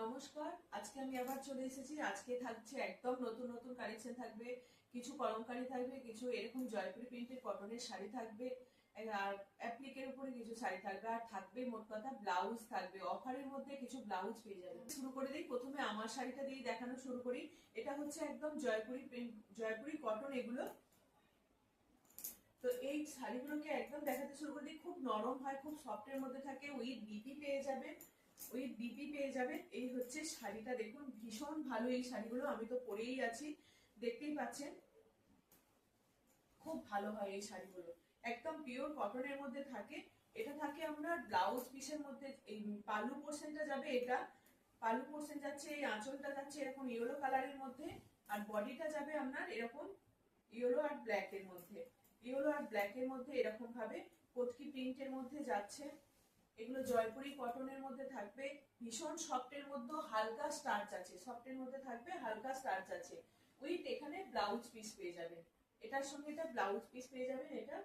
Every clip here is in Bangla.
নমস্কার। আজকে আমি আবার চলে এসেছি। আজকে থাকছে একদম নতুন নতুন কালেকশন থাকবে, কিছু কলমকারি থাকবে, কিছু এরকম জয়পুরি প্রিন্টের কটনের শাড়ি থাকবে, আর অ্যাপ্লিকের উপরে কিছু শাড়ি থাকবে, আর থাকবে মোট কথা ব্লাউজ থাকবে। অফারের মধ্যে কিছু ব্লাউজ পেয়ে যাবে। শুরু করে দিই, প্রথমে আমার শাড়িটা দিয়ে দেখানো শুরু করি। এটা হচ্ছে একদম জয়পুরি প্রিন্ট, জয়পুরি কটন এগুলো। তো এই শাড়িগুলোকে একদম দেখাতে শুরু করে দিই। খুব নরম হয়, খুব সফটের মধ্যে থাকে, উইথ বিপি পেয়ে যাবে, উইথ বিপি পেয়ে যাবেন। এই হচ্ছে শাড়িটা, দেখুন ভীষণ ভালো এই শাড়িগুলো, আমি তো পরেই আছি, দেখতেই পাচ্ছেন খুব ভালো হয় এই শাড়িগুলো। একদম পিওর কটনের মধ্যে থাকে। এটা থাকে আপনার ব্লাউজ পিসের মধ্যে, এই পাল্লু পোর্শনটা যাবে, এটা পাল্লু পোর্শন যাচ্ছে, এই আঁচলটা যাচ্ছে এরকম ইয়েলো কালারের মধ্যে, আর বডিটা যাবে আপনার এরকম ইয়েলো আর ব্ল্যাক এর মধ্যে, ইয়েলো আর ব্ল্যাক এর মধ্যে এরকম ভাবে কটকি প্রিন্টের মধ্যে যাচ্ছে। এগুলো জয়পুরি কটনের মধ্যে থাকবে, ভীষণ সফটের মধ্যে হালকা স্টার্চ আছে, সফটের মধ্যে থাকবে হালকা স্টার্চ আছে, উইথ এখানে ব্লাউজ পিস পেয়ে যাবেন। এটার সঙ্গে এটা ব্লাউজ পিস পেয়ে যাবেন। এটা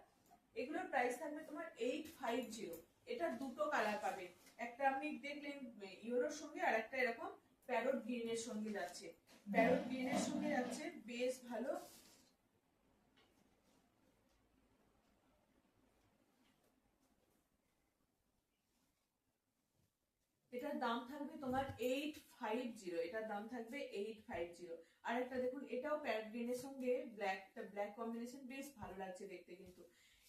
এগুলোর প্রাইস থাকবে তোমার 850। এটা দুটো কালার পাবে, একটা আপনি দেখলেন ইউরোর সঙ্গে, আর একটা এরকম প্যারট গ্রিনের সঙ্গে যাচ্ছে, প্যারট গ্রিনের সঙ্গে যাচ্ছে, বেশ ভালো। এটার দাম থাকবে তোমার 850, এটার দাম থাকবে 850। আর একটা দেখুন, এটাও প্যারট গ্রিনের সঙ্গে ব্ল্যাক কম্বিনেশন, বেশ ভালো লাগছে দেখতে। কিন্তু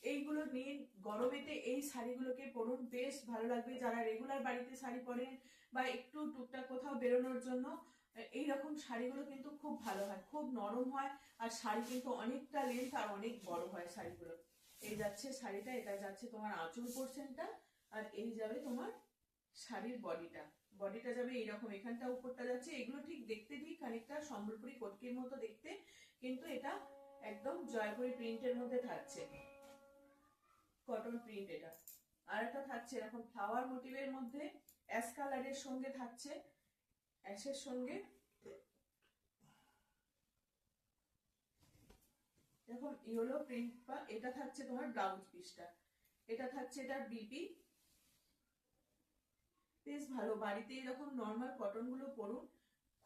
এইগুলো নিন, গরমেতে এই শাড়িগুলোকে পরুন, বেশ ভালো লাগবে। যারা রেগুলার বাড়িতে শাড়ি পরেন বা একটু টুকটাক কোথাও বেরোনোর জন্য, এইরকম শাড়িগুলো কিন্তু খুব ভালো হয়, খুব নরম হয়, আর শাড়ি কিন্তু অনেকটা লেন্থ আর অনেক বড় হয় শাড়িগুলো। এই যাচ্ছে শাড়িটা, এটা যাচ্ছে তোমার আঁচল পোর্শনটা, আর এই যাবে তোমার শাড়ির বডিটা, বডিটা যাবে এইরকম, এখানটা উপরটা যাচ্ছে। এগুলো ঠিক দেখতে ঠিক খানিকটা সম্বলপুরি কটকির মতো দেখতে, কিন্তু এটা একদম জয়পুরি প্রিন্টের মধ্যে থাকছে, কটন প্রিন্ট এটা। আর একটা থাকছে এরকম ফ্লাওয়ার মোটিভের মধ্যে, অ্যাশ কালারের সঙ্গে থাকছে, অ্যাশের সঙ্গে এরকম ইয়েলো প্রিন্ট, বা এটা থাকছে তোমার ব্লাউজ পিসটা, এটা থাকছে এটার বিপি। বেশ ভালো, বাড়িতে এরকম নর্মাল কটন গুলো পরুন,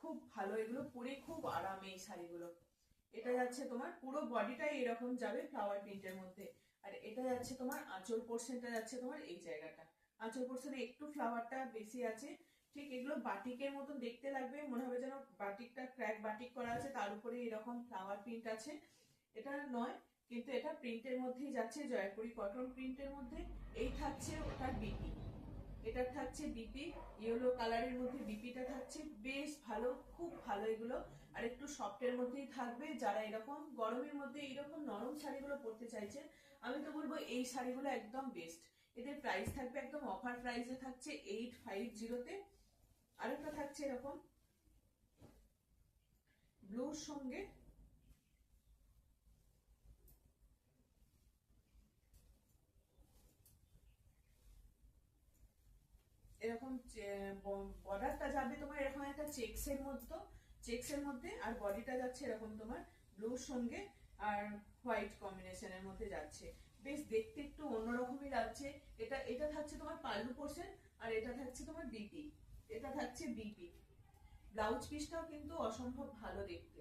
খুব ভালো, এগুলো পরে খুব আরাম এই শাড়িগুলো। এটা যাচ্ছে তোমার পুরো বডিটাই এরকম যাবে ফ্লাওয়ার প্রিন্টের মধ্যে, আর এটা যাচ্ছে তোমার আঁচল পোর্শনটা যাচ্ছে তোমার এই জায়গাটা, আঁচল পোর্শনে একটু ফ্লাওয়ারটা বেশি আছে। ঠিক এগুলো বাটিকের মতন দেখতে লাগবে, মনে হবে যেন বাটিকটা ক্র্যাক বাটিক করা আছে, তার উপরে এরকম ফ্লাওয়ার প্রিন্ট আছে। এটা নয়, কিন্তু এটা প্রিন্টের মধ্যেই যাচ্ছে, জয়পুরি কটন প্রিন্টের মধ্যে। এই থাকছে ওটার বিপি, এটা থাকছে বিপি, ইয়েলো কালারের মধ্যে বিপিটা থাকছে, বেশ ভালো, খুব ভালো এগুলো। আর একটু সফটের মধ্যেই থাকবে, যারা এরকম গরমের মধ্যে এইরকম নরম শাড়িগুলো পরতে চাইছেন, আমি তো বলবো এই শাড়িগুলো একদম বেস্ট। এদের প্রাইস থাকবে একদম অফার প্রাইসে থাকছে 850-তে। আরেকটা থাকছে এরকম ব্লুর সঙ্গে, এরকম বর্ডারটা যাবে তোমার এরকম একটা চেক্সের মধ্যে, চেক্সের মধ্যে, আর বডিটা যাচ্ছে এরকম তোমার ব্লুর সঙ্গে আর হোয়াইট কম্বিনেশনের মধ্যে যাচ্ছে, বেশ দেখতে একটু অন্যরকমই লাগছে। এটা এটা থাকছে তোমার পাল্লু পোর্শন, আর এটা থাকছে তোমার বিপি, এটা থাকছে বিপি। ব্লাউজ পিসটাও কিন্তু অসম্ভব ভালো দেখতে,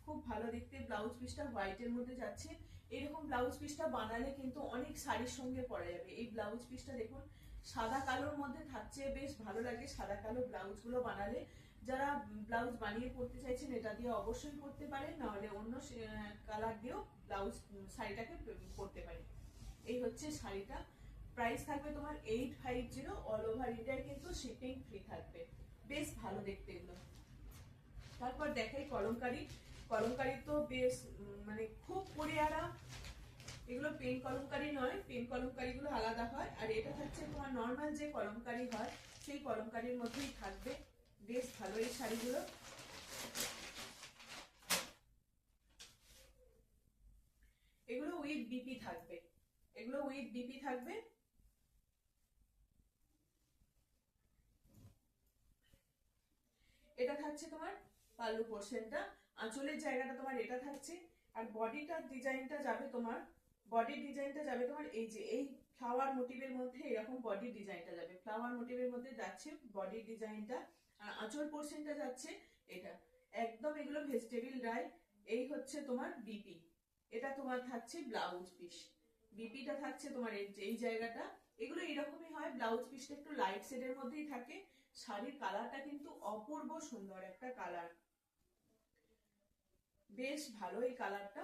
খুব ভালো দেখতে ব্লাউজ পিসটা, হোয়াইটের মধ্যে যাচ্ছে। এরকম ব্লাউজ পিসটা বানালে কিন্তু অনেক শাড়ির সঙ্গে পরা যাবে। এই ব্লাউজ পিসটা দেখুন সাদা কালোর মধ্যে থাকছে, বেশ ভালো লাগে সাদা কালো ব্লাউজ গুলো বানালে। যারা ব্লাউজ বানিয়ে পরতে চাইছেন এটা দিয়ে অবশ্যই করতে পারেন, নাহলে অন্য কালার দিয়েও ব্লাউজ শাড়িটাকে পরতে পারেন। এই হচ্ছে শাড়িটা, প্রাইস থাকবে তোমার 850, অল ওভার ইন্ডিয়ায় কিন্তু শিপিং ফ্রি থাকবে। বেশ ভালো দেখতে এগুলো। তারপর দেখাই কলমকারি। কলমকারি তো বেশ মানে খুব পরে আরাম। এগুলো পেন কলমকারি নয়, পেন কলমকারি গুলো আলাদা হয়, আর এটা থাকছে তোমার নর্মাল যে কলমকারি হয় সেই কলমকারির মধ্যেই থাকবে। বেশ ভালো এই শাড়িগুলো। এগুলো উইথ বিপি থাকবে, এগুলো উইথ বিপি থাকবে। এটা থাকছে তোমার পাল্লু পোর্শনটা, আঁচলের জায়গাটা তোমার এটা থাকছে, আর বডিটার ডিজাইনটা যাবে তোমার, বডির ডিজাইনটা যাবে তোমার এই যে এই ফ্লাওয়ার মোটিভের মধ্যে, এরকম বডির ডিজাইনটা যাবে, ফ্লাওয়ার মোটিভের মধ্যে যাচ্ছে বডির ডিজাইনটা। আর আঁচল পোর্শনটা যাচ্ছে এটা একদম, এগুলো ভেজিটেবল ডাই। এই হচ্ছে তোমার বিপি, এটা তোমার থাকছে ব্লাউজ পিস। বিপিটা থাকছে তোমার এই জায়গাটা, এগুলো এরকমই হয়। ব্লাউজ পিসটা একটু লাইট শেডের মধ্যেই থাকে। শাড়ির কালারটা কিন্তু অপূর্ব সুন্দর একটা কালার, বেশ ভালো এই কালারটা,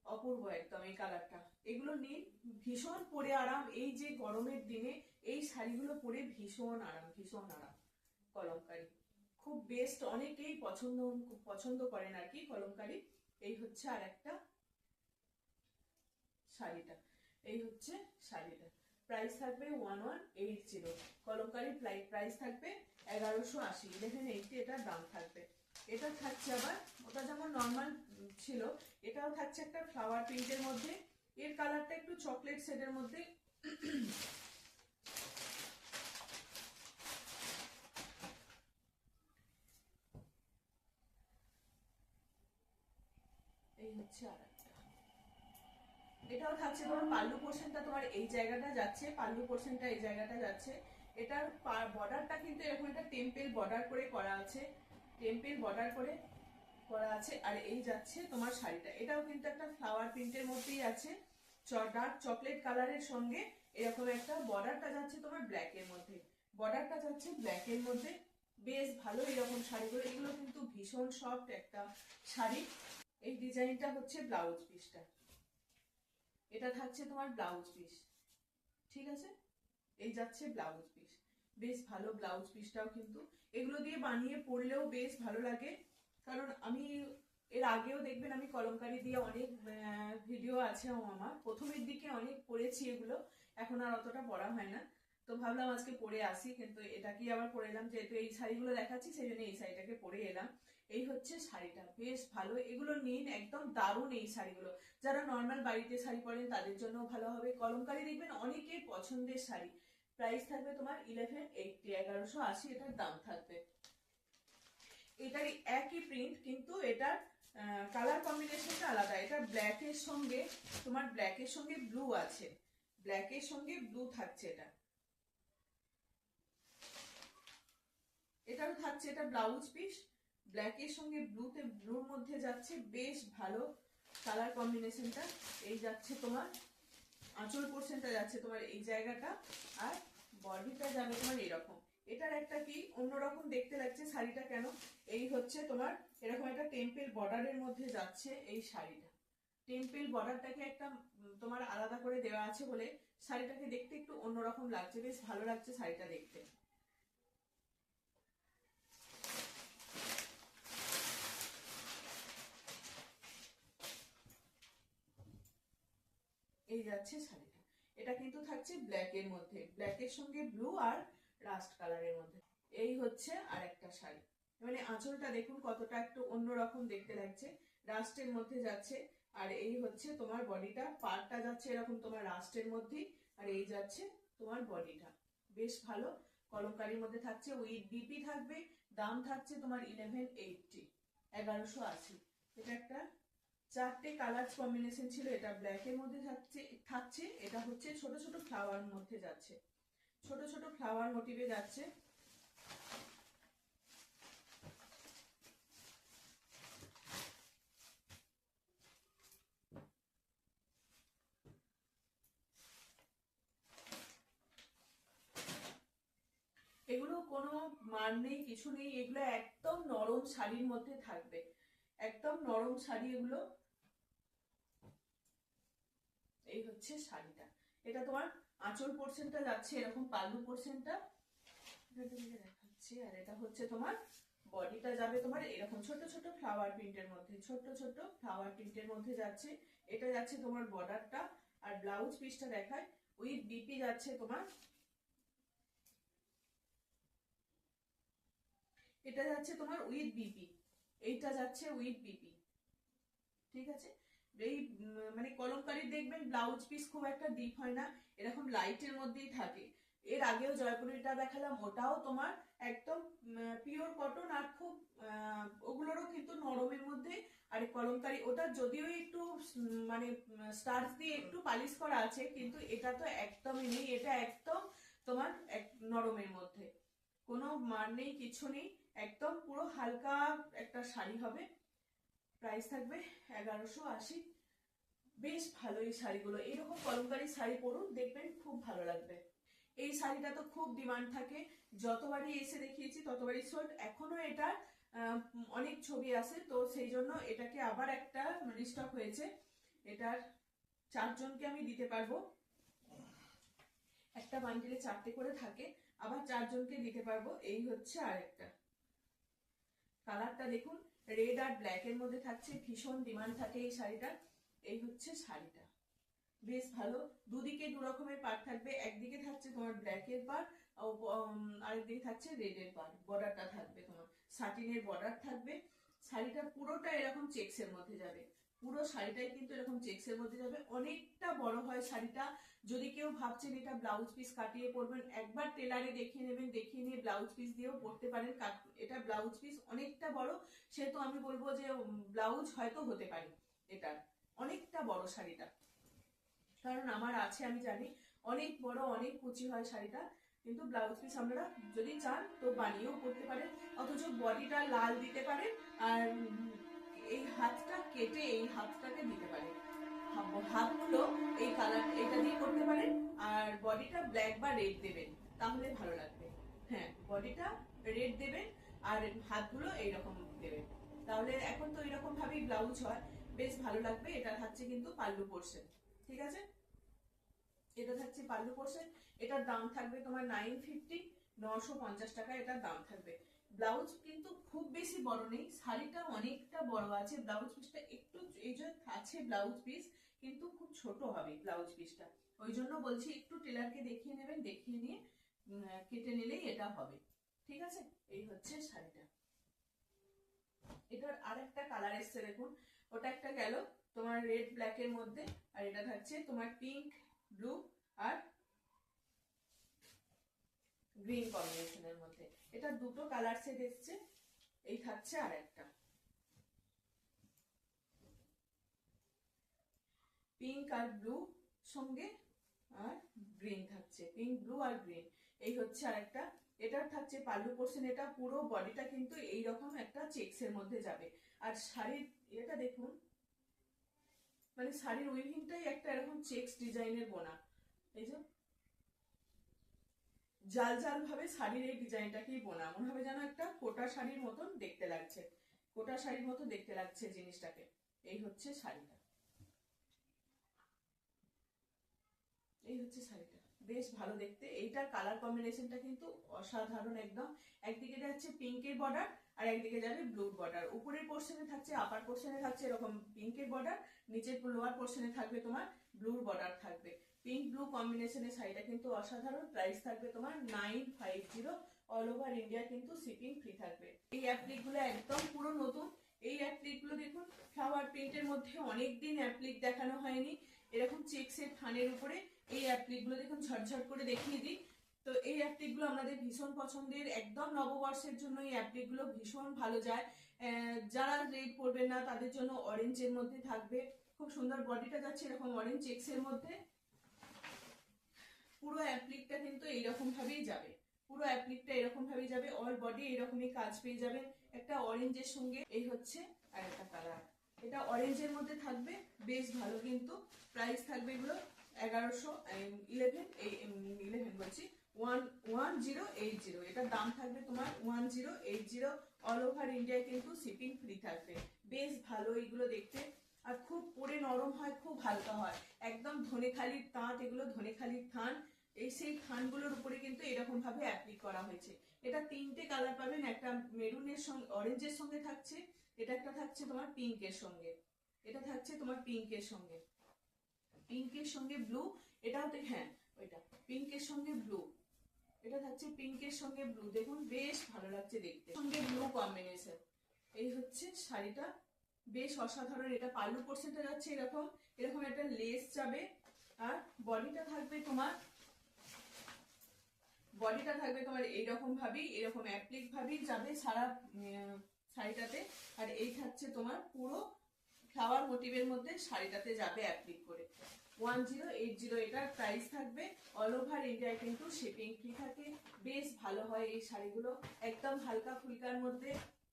অপূর্ব একদম এই কালারটা। এগুলো নিন, ভীষণ পরে আরাম। এই যে গরমের দিনে এই শাড়িগুলো পরে ভীষণ আরাম, ভীষণ আরাম। কলমকারি খুব বেস্ট, অনেকেই পছন্দ করেন আর কি কলমকারি। এই হচ্ছে আর একটা শাড়িটা, এই হচ্ছে শাড়িটা। প্রাইস থাকবে 1180। কলমকারি প্রাইস থাকবে 1180, 1180 এটার দাম থাকবে। এটা থাকছে আবার, ওটা যেমন নর্মাল ছিল, এটাও থাকছে একটা ফ্লাওয়ার প্রিন্টের মধ্যে। এর কালারটা একটু চকলেট শেডের মধ্যে। এই হচ্ছে আর একটা, এটাও থাকছে তোমার পাল্লু পোর্শনটা তোমার এই জায়গাটা যাচ্ছে, পাল্লু পোর্শনটা এই জায়গাটা যাচ্ছে। এটার বর্ডারটা কিন্তু এরকম একটা টেম্পেল বর্ডার করে করা আছে, টেম্পেল বর্ডার করে করা আছে। আর এই যাচ্ছে তোমার শাড়িটা, এটাও কিন্তু একটা ফ্লাওয়ার প্রিন্টের মধ্যেই আছে, ডার্ক চকলেট কালারের সঙ্গে এরকম একটা বর্ডারটা যাচ্ছে তোমার ব্ল্যাকের মধ্যে, বর্ডারটা যাচ্ছে ব্ল্যাকের মধ্যে। বেশ ভালো এরকম শাড়িগুলো, এগুলো কিন্তু ভীষণ সফট একটা শাড়ি। এই ডিজাইনটা হচ্ছে ব্লাউজ পিসটা, এটা থাকছে তোমার ব্লাউজ পিস, ঠিক আছে। এই যাচ্ছে ব্লাউজ পিস, বেশ ভালো ব্লাউজ পিসটাও কিন্তু। এগুলো দিয়ে বানিয়ে পরলেও বেশ ভালো লাগে, কারণ আমি এর আগেও দেখবেন আমি কলমকারি দিয়ে অনেক ভিডিও আছে আমার, প্রথমের দিকে অনেক পরেছি এগুলো, এখন আর অতটা পরা হয় না। তো ভাবলাম আজকে পরে আসি, কিন্তু এটাকেই আবার পরে এলাম, যেহেতু এই শাড়িগুলো দেখাচ্ছি সেই জন্য এই শাড়িটাকে পরে এলাম। এই হচ্ছে শাড়িটা, বেশ ভালো, এগুলো নিন, একদম দারুণ এই শাড়িগুলো। যারা নর্মাল বাড়িতে শাড়ি পরেন তাদের জন্য ভালো হবে। কলমকারি দেখবেন অনেকের পছন্দের শাড়ি। প্রাইস থাকবে তোমার 1180, 1180 এটার দাম থাকবে। এটার একই প্রিন্ট, কিন্তু এটার কালার কম্বিনেশনটা আলাদা। এটা ব্ল্যাকের সঙ্গে তোমার ব্ল্যাকের সঙ্গে ব্লু আছে, ব্ল্যাকের সঙ্গে ব্লু থাকছে এটা। এটাও থাকছে, এটা ব্লাউজ পিস, ব্ল্যাকের সঙ্গে ব্লুতে, ব্লুর মধ্যে যাচ্ছে, বেশ ভালো কালার কম্বিনেশনটা। এই যাচ্ছে তোমার আঁচল পোর্শনটা যাচ্ছে তোমার এই জায়গাটা, আর বডিটা যাবে তোমার এরকম। এটার একটা কি অন্যরকম দেখতে লাগছে শাড়িটা, কেন এই হচ্ছে তোমার এরকম একটা টেম্পেল বর্ডারের মধ্যে যাচ্ছে এই শাড়িটা। টেম্পেল বর্ডারটাকে একটা তোমার আলাদা করে দেওয়া আছে বলে শাড়িটাকে দেখতে একটু অন্যরকম লাগছে, বেশ ভালো লাগছে শাড়িটা দেখতে। এই যাচ্ছে শাড়িটা, এটা কিন্তু থাকছে ব্ল্যাকের মধ্যে, ব্ল্যাকের সঙ্গে ব্লু আর রাস্ট কালারের মধ্যে। এই হচ্ছে আর একটা শাড়ি, মানে আঁচলটা দেখুন কতটা একটু অন্যরকম দেখতে লাগছে, রাস্টের মধ্যে যাচ্ছে। আর এই হচ্ছে তোমার বডিটা, পাড়টা যাচ্ছে এরকম তোমার রাস্টের মধ্যেই, আর এই যাচ্ছে তোমার বডিটা, বেশ ভালো। কলমকারির মধ্যে থাকছে, উইথ বিপি থাকবে। দাম থাকছে তোমার 1180, 1180। এটা একটা চারটে কালার কম্বিনেশন ছিল, এটা ব্ল্যাকের মধ্যে থাকছে, এটা হচ্ছে ছোট ছোট ফ্লাওয়ার মধ্যে যাচ্ছে, ছোট ছোট ফ্লাওয়ার মোটিভে যাচ্ছে। এগুলো কোনো মান নেই, কিছু নেই, এগুলো একদম নরম শাড়ির মধ্যে থাকবে, একদম নরম শাড়ি এগুলো। এই হচ্ছে শাড়িটা, এটা তোমার আঁচল পোর্শনটা যাচ্ছে এরকম, পাল্লু পোর্শনটা দেখাচ্ছে, আর এটা হচ্ছে তোমার বডিটা যাবে তোমার এরকম ছোট ছোট ফ্লাওয়ার প্রিন্টের মধ্যে, ছোট ছোট ফ্লাওয়ার প্রিন্টের মধ্যে যাচ্ছে। এটা যাচ্ছে তোমার বর্ডারটা, আর ব্লাউজ পিসটা দেখায়, উইথ বিপি যাচ্ছে তোমার, এটা যাচ্ছে তোমার উইথ বিপি, এইটা যাচ্ছে উইথ বিপি, ঠিক আছে। এই মানে কলমকারী দেখবেন ব্লাউজ পিস খুব একটা ডিপ হয় না, এরকম লাইটের মধ্যেই থাকে। এর আগেও জয়পুরিটা দেখালাম, ওটাও তোমার একদম পিওর কটন, আর খুব ওগুলোরও কিন্তু নরমের মধ্যে। আর কলমকারী ওটা যদিও একটু মানে স্টার্চ দিয়ে একটু পালিশ করা আছে, কিন্তু এটা তো একদমই নেই, এটা একদম তোমার নরমের মধ্যে, কোনো মার নেই, কিছু নেই, একদম পুরো হালকা একটা শাড়ি হবে। প্রাইস থাকবে 1180। বেশ ভালো এই শাড়িগুলো, এরকম কলমকারী শাড়ি পরুন, দেখবেন খুব ভালো লাগবে। এই শাড়িটা তো খুব ডিমান্ড থাকে, যতবারই এসে দেখিয়েছি ততবারই সোল্ড। এখনো এটা অনেক ছবি আছে, তো সেই জন্য এটাকে আবার একটা রিস্টক হয়েছে। এটার 4 জনকে আমি দিতে পারবো, একটা বান্ডিলে 4টে করে থাকে, আবার 4 জনকে দিতে পারবো। এই হচ্ছে আরেকটা কালারটা, দেখুন রেড আর ব্ল্যাক এর মধ্যে থাকছে, ভীষণ ডিমান্ড থাকে এই শাড়িটা। এই হচ্ছে শাড়িটা, বেশ ভালো। দুদিকে দু রকমের পাড় থাকবে, একদিকে থাকছে তোমার ব্ল্যাক এর পাড়, আরেকদিকে থাকছে রেড এর পাড়। বর্ডারটা থাকবে তোমার সাটিনের বর্ডার থাকবে। শাড়িটা পুরোটা এরকম চেক্সের মধ্যে যাবে, পুরো শাড়িটাই কিন্তু এরকম চেক্সের মধ্যে যাবে। অনেকটা বড় হয় শাড়িটা। যদি কেউ ভাবছেন এটা ব্লাউজ পিস কাটিয়ে পরবেন, একবার টেলারে দেখিয়ে নেবেন, দেখিয়ে নিয়ে ব্লাউজ পিস দিয়েও পরতে পারেন। এটা ব্লাউজ পিস অনেকটা বড়, সেহেতু আমি বলবো যে ব্লাউজ হয়তো হতে পারে। এটা অনেকটা বড় শাড়িটা, কারণ আমার আছে, আমি জানি অনেক বড়, অনেক কুচি হয় শাড়িটা। কিন্তু ব্লাউজ পিস আপনারা যদি চান তো বানিয়েও পরতে পারেন, অথচ বডিটা লাল দিতে পারেন, আর এই হাতটা কেটে এই হাতটাকে দিতে পারেন। হাতগুলো এই কালার এটা দিয়ে করতে পারেন, আর বডিটা ব্ল্যাক বা রেড দেবেন, তাহলে ভালো লাগবে। হ্যাঁ, বডিটা রেড দেবেন আর হাতগুলো এইরকম দেবেন, তাহলে এখন তো এরকম ভাবেই ব্লাউজ হয়, বেশ ভালো লাগবে। এটা থাকছে কিন্তু পাল্লু পোর্শন, ঠিক আছে? এটা থাকছে পাল্লু পোর্শন। এটার দাম থাকবে তোমার 950, 950 টাকা এটার দাম থাকবে। ব্লাউজ কিন্তু খুব বেশি বড় নেই, শাড়িটা অনেকটা বড় আছে, ব্লাউজ পিসটা একটু এই যে আছে ব্লাউজ পিস, কিন্তু খুব ছোট হবে ব্লাউজ পিসটা। ওই জন্য বলছি একটু টেলারকে দেখিয়ে নেবেন, দেখিয়ে নিয়ে কেটে নিলেই এটা হবে, ঠিক আছে? এই হচ্ছে শাড়িটা। এটার আরেকটা কালার এসছে দেখুন, ওটা একটা গেল তোমার রেড ব্ল্যাক এর মধ্যে, আর এটা থাকছে তোমার পিঙ্ক ব্লু আর গ্রিন কম্বিনেশনের মধ্যে। এটা দুটো কালার সেট এসছে। এই থাকছে আর একটা পিঙ্ক আর ব্লু সঙ্গে, আর গ্রিন থাকছে, পিঙ্ক ব্লু আর গ্রিন। এই হচ্ছে আর একটা। এটার থাকছে পাল্লু পোর্শন, এটা পুরো বডিটা কিন্তু এইরকম একটা চেক্সের মধ্যে যাবে। আর শাড়ির এটা দেখুন, মানে শাড়ির উইভিংটাই একটা এরকম চেক্স ডিজাইনের বোনা। এই যে জাল জাল ভাবে শাড়ির এই ডিজাইনটাকেই বোনা, মনে হবে যেন একটা কোটা শাড়ির মতন দেখতে লাগছে, কোটা শাড়ির মতো দেখতে লাগছে জিনিসটাকে। এই হচ্ছে শাড়িটা, এই হচ্ছে শাড়িটা, বেশ ভালো দেখতে। এইটার কালার কম্বিনেশনটা কিন্তু অসাধারণ একদম। একদিকে যাচ্ছে পিঙ্কের বর্ডার, আর একদিকে যাবে ব্লুর বর্ডার। উপরের পোর্শনে থাকছে, আপার পোর্শনে থাকছে এরকম পিঙ্কের বর্ডার, নিচের লোয়ার পোর্শনে থাকবে তোমার ব্লুর বর্ডার থাকবে। পিঙ্ক ব্লু কম্বিনেশনের শাড়িটা কিন্তু অসাধারণ। প্রাইস থাকবে তোমার 950। অল ওভার ইন্ডিয়া কিন্তু শিপিং ফ্রি থাকবে। এই অ্যাপ্লিক গুলো একদম পুরো নতুন। এই অ্যাপ্লিক গুলো দেখুন, ফ্লাওয়ার প্রিন্টের মধ্যে অনেকদিন অ্যাপ্লিক দেখানো হয়নি, এরকম চেক্সের থানের উপরে এই অ্যাপ্লিক গুলো দেখুন, ঝটঝট করে দেখিয়ে দিই। তো এই অ্যাপ্লিক গুলো আমাদের ভীষণ পছন্দের, একদম নববর্ষের জন্য এই অ্যাপ্লিক গুলো ভীষণ ভালো যায়। যারা রেড পরবেন না তাদের জন্য অরেঞ্জের মধ্যে থাকবে, খুব সুন্দর। বডিটা যাচ্ছে এরকম অরেঞ্জ চেক্সের মধ্যে। পুরো অ্যাপ্লিকটা কিন্তু এইরকম ভাবেই যাবে, পুরো অ্যাপ্লিকটা এরকম ভাবেই যাবে, অল বডি এরকমই কাজ পেয়ে যাবেন একটা অরেঞ্জের সঙ্গে। এই হচ্ছে আর একটা কালার, এটা অরেঞ্জের মধ্যে থাকবে, বেশ ভালো কিন্তু। প্রাইস থাকবে এগুলো 1111 বলছি 1080। এটার দাম থাকবে তোমার 1080। অল ওভার ইন্ডিয়া কিন্তু শিপিং ফ্রি থাকবে। বেশ ভালো এগুলো দেখতে, আর খুব পরে নরম হয়, খুব হালকা হয়, একদম ধনেখালির তাঁত, এগুলো ধনেখালির থান। এই সেই থানগুলোর উপরে কিন্তু এরকম ভাবে অ্যাপ্লিক করা হয়েছে। এটা 3টে কালার পাবেন, একটা মেরুনের সঙ্গে অরেঞ্জের সঙ্গে থাকছে, এটা একটা থাকছে তোমার পিঙ্কের সঙ্গে, এটা থাকছে তোমার পিঙ্কের সঙ্গে, পিঙ্কের সঙ্গে ব্লু। এটাও তো হ্যাঁ, ওইটা পিঙ্কের সঙ্গে ব্লু, এটা থাকছে পিঙ্কের সঙ্গে ব্লু। দেখুন বেশ ভালো লাগছে দেখতে, সঙ্গে ব্লু কম্বিনেশন। এই হচ্ছে শাড়িটা, বেশ অসাধারণ। এটা পাল্লু পোর্শনটা যাচ্ছে এরকম, এরকম একটা লেস যাবে, আর বডিটা থাকবে তোমার, বডিটা থাকবে তোমার এইরকম ভাবেই, এরকম অ্যাপ্লিক ভাবেই যাবে সারা শাড়িটাতে। আর এই থাকছে তোমার পুরো ফ্লাওয়ার মোটিভের মধ্যে শাড়িটাতে যাবে অ্যাপ্লিক করে। 1080 এটার প্রাইস থাকবে। অল ওভার ইন্ডিয়ায় কিন্তু শিপিং ফ্রি থাকে। বেশ ভালো হয় এই শাড়িগুলো, একদম হালকা ফুলকার মধ্যে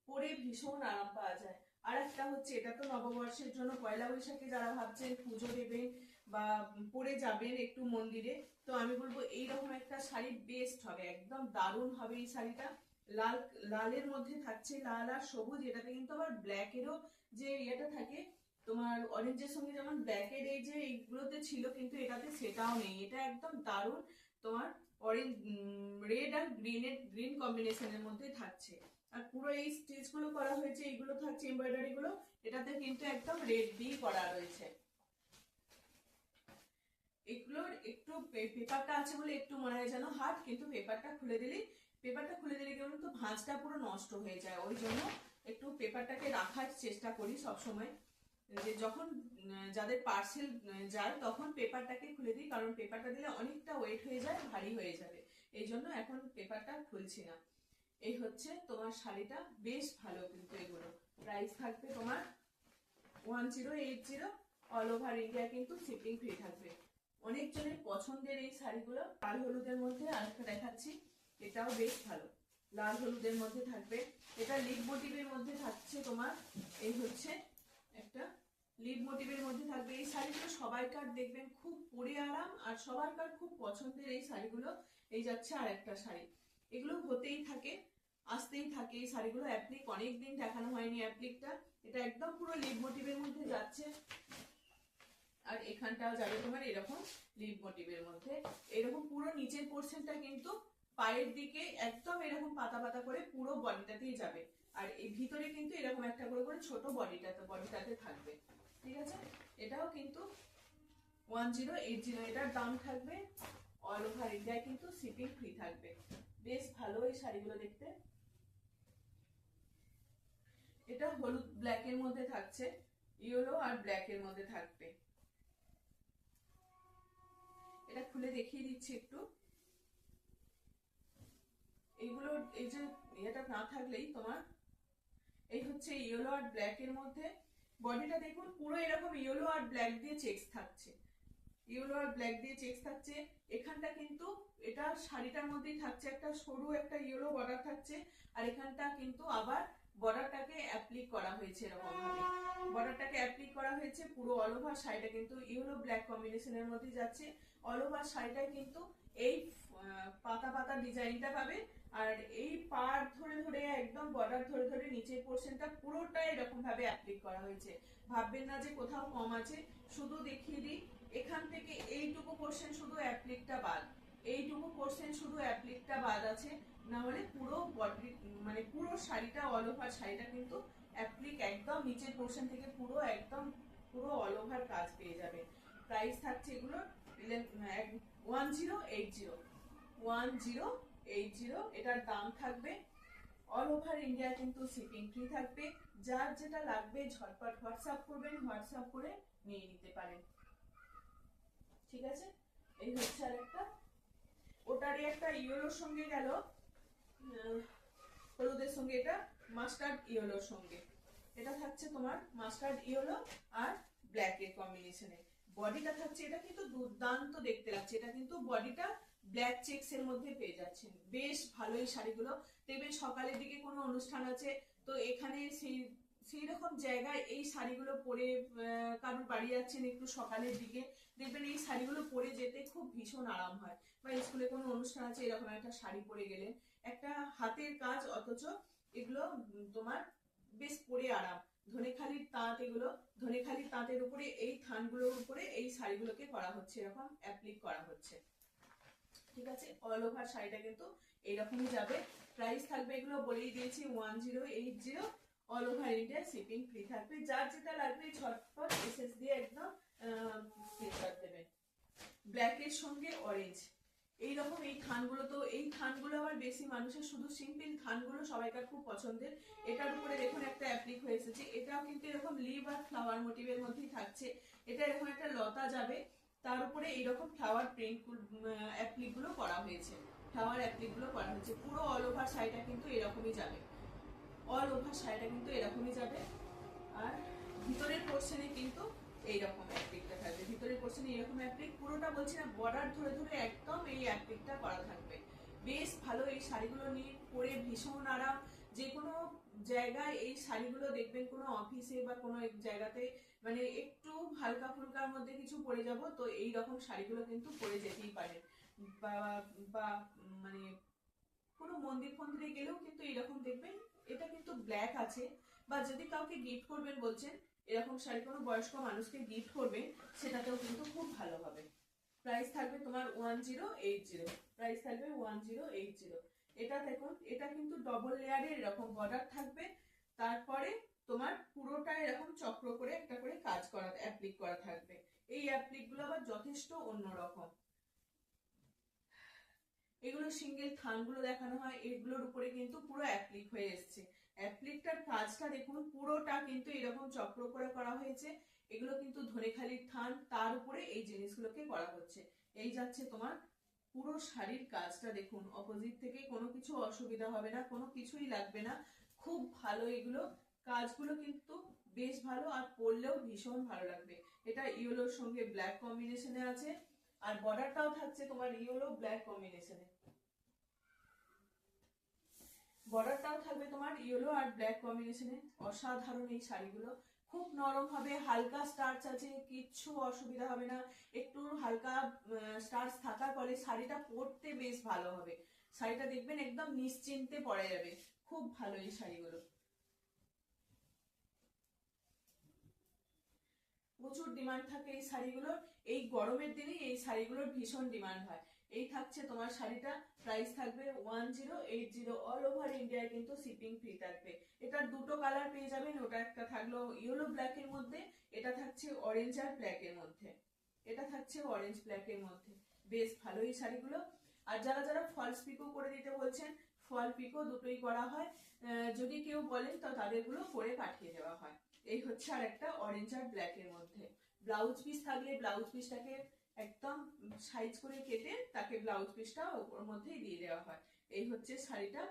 পরে ভীষণ আরাম পাওয়া যায়। আর একটা হচ্ছে, এটা তো নববর্ষের জন্য পয়লা বৈশাখে যারা ভাবছেন পুজো দেবেন বা পরে যাবেন একটু মন্দিরে, তো আমি বলবো এইরকম একটা শাড়ি বেস্ট হবে, একদম দারুণ হবে এই শাড়িটা। লালের মধ্যে থাকছে, লাল আর সবুজ, এটাতে কিন্তু আবার ব্ল্যাকেরও যে ইয়েটা থাকে তোমার, অরেঞ্জের সঙ্গে যেমন ব্ল্যাকের এই যে এইগুলোতে ছিল, কিন্তু এটাতে সেটাও নেই। এটা একদম দারুণ তোমার অরেঞ্জ, রেড আর গ্রিন কম্বিনেশনের মধ্যে থাকছে। আর পুরো এই স্টিচ গুলো করা হয়েছে, এইগুলো থাকছে এমব্রয়ডারি গুলো, এটাতে কিন্তু একদম রেড দিয়ে করা রয়েছে। এগুলোর একটু পেপারটা আছে বলে একটু মনে হয় যেন হার্ড, কিন্তু পেপারটা খুলে দিলে কি বলতো, ভাঁজটা পুরো নষ্ট হয়ে যায়। ওই জন্য একটু পেপারটাকে রাখার চেষ্টা করি সবসময়, যে যখন যাদের পার্সেল যায় তখন পেপারটাকে খুলে দিই, কারণ পেপারটা দিলে অনেকটা ওয়েট হয়ে যায়, ভারী হয়ে যাবে। এই জন্য এখন পেপারটা খুলছি না। এই হচ্ছে তোমার শাড়িটা, বেশ ভালো কিন্তু এগুলো। প্রাইস থাকবে তোমার 1080, অল ওভার ইন্ডিয়া কিন্তু শিপিং ফ্রি থাকবে। অনেকজনের পছন্দের এই শাড়িগুলো। লাল হলুদের মধ্যে আরেকটা দেখাচ্ছি, এটাও বেশ ভালো, লাল হলুদের মধ্যে থাকবে। এটা লিভ মোটিভের মধ্যে থাকছে তোমার, এই হচ্ছে একটা লিভ মোটিভের মধ্যে থাকবে। এই শাড়িগুলো সবাইকার দেখবেন খুব পরে আরাম, আর সবাইকার খুব পছন্দের এই শাড়িগুলো। এই যাচ্ছে আর একটা শাড়ি, এগুলো হতেই থাকে, আসতেই থাকে এই শাড়িগুলো। অ্যাপ্লিক অনেকদিন দেখানো হয়নি অ্যাপ্লিকটা, এটা একদম পুরো লিভ মোটিভের মধ্যে যাচ্ছে। আর এখানটাও যাবে তোমার এরকম লিভ মোটিভের মধ্যে, এরকম পুরো নিচের পোর্শনটা কিন্তু পায়ের দিকে একদম এরকম পাতা পাতা করে পুরো বডিটাতেই যাবে। আর এই ভিতরে কিন্তু এরকম একটা করে করে ছোট বডিটাতে থাকবে। ঠিক আছে, এটাও কিন্তু 1080, এটার দাম থাকবে। অল ওভার ইন্ডিয়া কিন্তু শিপিং ফ্রি থাকবে। বেশ ভালো এই শাড়িগুলো দেখতে। এটা হলুদ ব্ল্যাকের মধ্যে থাকছে, ইয়েলো আর ব্ল্যাকের মধ্যে থাকবে। এটা খুলে দেখিয়ে দিচ্ছি একটু। এইগুলো এই যে এটা না থাকলেই তোমার, এই হচ্ছে ইয়েলো আর ব্ল্যাক এর মধ্যে বডিটা দেখুন, পুরো এরকম ইয়েলো আর ব্ল্যাক দিয়ে চেকস থাকছে, ইয়েলো আর ব্ল্যাক দিয়ে চেকস থাকছে। এখানটা কিন্তু এটা শাড়িটার মধ্যেই থাকছে, একটা সরু একটা ইয়েলো বর্ডার থাকছে। আর এখানটা কিন্তু আবার বর্ডারটাকে অ্যাপ্লিক করা হয়েছে, এরকম ভাবে বর্ডারটাকে অ্যাপ্লিক করা হয়েছে। পুরো অল ওভার শাড়িটা কিন্তু ইয়েলো ব্ল্যাক কম্বিনেশনের মধ্যে যাচ্ছে। অল ওভার শাড়িটায় কিন্তু এই পাতা পাতা ডিজাইনটা পাবে। আর এই পাড় ধরে ধরে একদম বর্ডার ধরে ধরে নিচের পোর্শনটা পুরোটাই এরকম ভাবে অ্যাপ্লিক করা হয়েছে। ভাববেন না যে কোথাও কম আছে, শুধু দেখিয়ে দিই, এখান থেকে এইটুকু পোর্শন শুধু অ্যাপ্লিকটা বাদ, এইটুকু পোর্শন শুধু অ্যাপ্লিকটা বাদ আছে, না হলে পুরো বডি মানে পুরো শাড়িটা, অল ওভার শাড়িটা কিন্তু অ্যাপ্লিক একদম নিচের পোর্শন থেকে পুরো একদম পুরো অল ওভার কাজ পেয়ে যাবে। প্রাইস থাকছে এগুলো 1080, এটার দাম থাকবে। অল ওভার ইন্ডিয়া কিন্তু শিপিং ফ্রি থাকবে। যার যেটা লাগবে ঝটপট হোয়াটসঅ্যাপ করবেন, হোয়াটসঅ্যাপ করে নিয়ে নিতে পারেন। ঠিক আছে, এই হচ্ছে আর একটা, ওটারই একটা ইয়েলোর সঙ্গে গেল, হলুদের সঙ্গে, এটা মাস্টার্ড ইয়েলোর সঙ্গে। এটা থাকছে তোমার মাস্টার্ড ইয়েলো আর ব্ল্যাক এর কম্বিনেশনে। বডিটা থাকছে, এটা কিন্তু দুর্দান্ত দেখতে লাগছে, এটা কিন্তু বডিটা ব্ল্যাক চেকস এর মধ্যে পেয়ে যাচ্ছেন। বেশ ভালো এই শাড়িগুলো। দেখবেন সকালের দিকে কোনো অনুষ্ঠান আছে, তো এখানে সেই রকম জায়গায় এই শাড়িগুলো পরে কারোর বাড়ি যাচ্ছেন একটু সকালের দিকে, দেখবেন এই শাড়িগুলো পরে যেতে খুব ভীষণ আরাম হয়। বা স্কুলে কোনো অনুষ্ঠান আছে, এরকম একটা শাড়ি পরে গেলেন, একটা হাতের কাজ, অথচ এগুলো তোমার বেশ পরে আরাম। ধনেখালির তাঁত, এগুলো ধনেখালির তাঁতের উপরে এই থানগুলোর উপরে এই শাড়িগুলোকে করা হচ্ছে, এরকম অ্যাপ্লিক করা হচ্ছে। ঠিক আছে, অল ওভার শাড়িটা কিন্তু এইরকমই যাবে। প্রাইস থাকবে এগুলো বলেই দিয়েছি 1080, all over India shipping free থাকবে। যার যেটা লাগবে ঝটপট এসএস দিয়ে একদম স্ক্রিনশট দেবেন। ব্ল্যাকের সঙ্গে অরেঞ্জ, এইরকম এই থানগুলো, তো এই থানগুলো আবার বেশি মানুষের, শুধু সিম্পল থানগুলো সবাইকার খুব পছন্দের। এটার উপরে দেখুন একটা অ্যাপ্লিক হয়ে এসেছে, এটাও কিন্তু এরকম লিভ আর ফ্লাওয়ার মোটিভের মধ্যেই থাকছে। এটা এরকম একটা লতা যাবে, তার উপরে এইরকম ফ্লাওয়ার প্রিন্ট অ্যাপ্লিক গুলো করা হয়েছে, ফ্লাওয়ার অ্যাপ্লিক গুলো করা হয়েছে। পুরো অল ওভার শাড়িটা কিন্তু এরকমই যাবে, অল ওভার শাড়িটা কিন্তু এরকমই যাবে। আর ভিতরের পোর্শনে কিন্তু এইরকম অ্যাপ্লিকটা থাকবে, ভিতরের পোর্শনে এরকম অ্যাপ্লিক, পুরোটা বলছি না বর্ডার ধরে ধরে একদম এই অ্যাপ্লিকটা করা থাকবে। বেশ ভালো, এই শাড়িগুলো নিয়ে পরে ভীষণ আরাম। যে কোনো জায়গায় এই শাড়িগুলো দেখবেন, কোনো অফিসে বা কোনো এক জায়গাতে মানে একটু হালকা ফুলকার মধ্যে কিছু পরে যাব, তো এই রকম শাড়িগুলো কিন্তু পরে যেতেই পারে। বা বা মানে কোনো মন্দির ফন্দিরে গেলেও কিন্তু এরকম দেখবেন। এটা কিন্তু ব্ল্যাক আছে, বা যদি কাউকে গিফট করবেন বলছেন, এরকম শাড়ি কোনো বয়স্ক মানুষকে গিফট করবেন, সেটাতেও কিন্তু খুব ভালো হবে। প্রাইস থাকবে তোমার 1080, প্রাইস থাকবে 1080। এটা দেখুন, এটা কিন্তু ডবল লেয়ারের এরকম বর্ডার থাকবে, তারপরে তোমার পুরোটা এরকম চক্র করে একটা করে কাজ করা অ্যাপ্লিক করা থাকবে। এই অ্যাপ্লিক গুলো আবার যথেষ্ট অন্যরকম। এগুলো সিঙ্গেল থানগুলো দেখানো হয়, এগুলোর উপরে কিন্তু পুরো অ্যাপ্লিক হয়ে এসছে। অ্যাপ্লিকটার কাজটা দেখুন, পুরোটা কিন্তু এরকম চক্র করে করা হয়েছে। এগুলো কিন্তু ধনেখালির থান, তার উপরে এই জিনিসগুলোকে করা হচ্ছে। এই যাচ্ছে তোমার পুরো শাড়ির কাজটা দেখুন, অপোজিট থেকে কোনো কিছু অসুবিধা হবে না, কোনো কিছুই লাগবে না, খুব ভালো। এগুলো কাজগুলো কিন্তু বেশ ভালো, আর পরলেও ভীষণ ভালো লাগবে। এটা ইয়েলোর সঙ্গে ব্ল্যাক কম্বিনেশনে আছে, আর বর্ডারটাও থাকছে তোমার ইয়েলো ব্ল্যাক কম্বিনেশনে। বর্ডারটাও থাকবে তোমার ইয়েলো আর ব্ল্যাক কম্বিনেশনে। অসাধারণ এই শাড়িগুলো, খুব নরম হবে, হালকা স্টার্চ আছে, কিচ্ছু অসুবিধা হবে না। একটু হালকা স্টার্চ থাকার ফলে শাড়িটা পরতে বেশ ভালো হবে। শাড়িটা দেখবেন একদম নিশ্চিন্তে পরা যাবে, খুব ভালো এই শাড়িগুলো। প্রচুর ডিমান্ড থাকে এই শাড়িগুলোর, এই গরমের দিনে এই শাড়িগুলোর ভীষণ ডিমান্ড হয়। এই থাকছে তোমার শাড়িটা, প্রাইস থাকবে 1080। অল ওভার ইন্ডিয়ায় কিন্তু শিপিং ফ্রি থাকবে। এটার দুটো কালার পেয়ে যাবেন, ওটা একটা থাকলো ইয়েলো ব্ল্যাক এর মধ্যে, এটা থাকছে অরেঞ্জ আর ব্ল্যাক এর মধ্যে। এটা থাকছে অরেঞ্জ ব্ল্যাক এর মধ্যে, বেশ ভালো এই শাড়িগুলো। আর যারা যারা ফলস পিকো করে দিতে বলছেন, ফল পিকো দুটোই করা হয়, যদি কেউ বলেন তো তাদেরগুলো করে পাঠিয়ে দেওয়া হয়। এই হচ্ছে আর একটা অরেঞ্জ আর ব্ল্যাক এর মধ্যে। ব্লাউজ পিস থাকলে ব্লাউজ পিসটাকে একদম সাইজ করে কেটে তাকে ব্লাউজ পিসটা ওর মধ্যেই দিয়ে দেওয়া হয়। এই হচ্ছে শাড়িটা,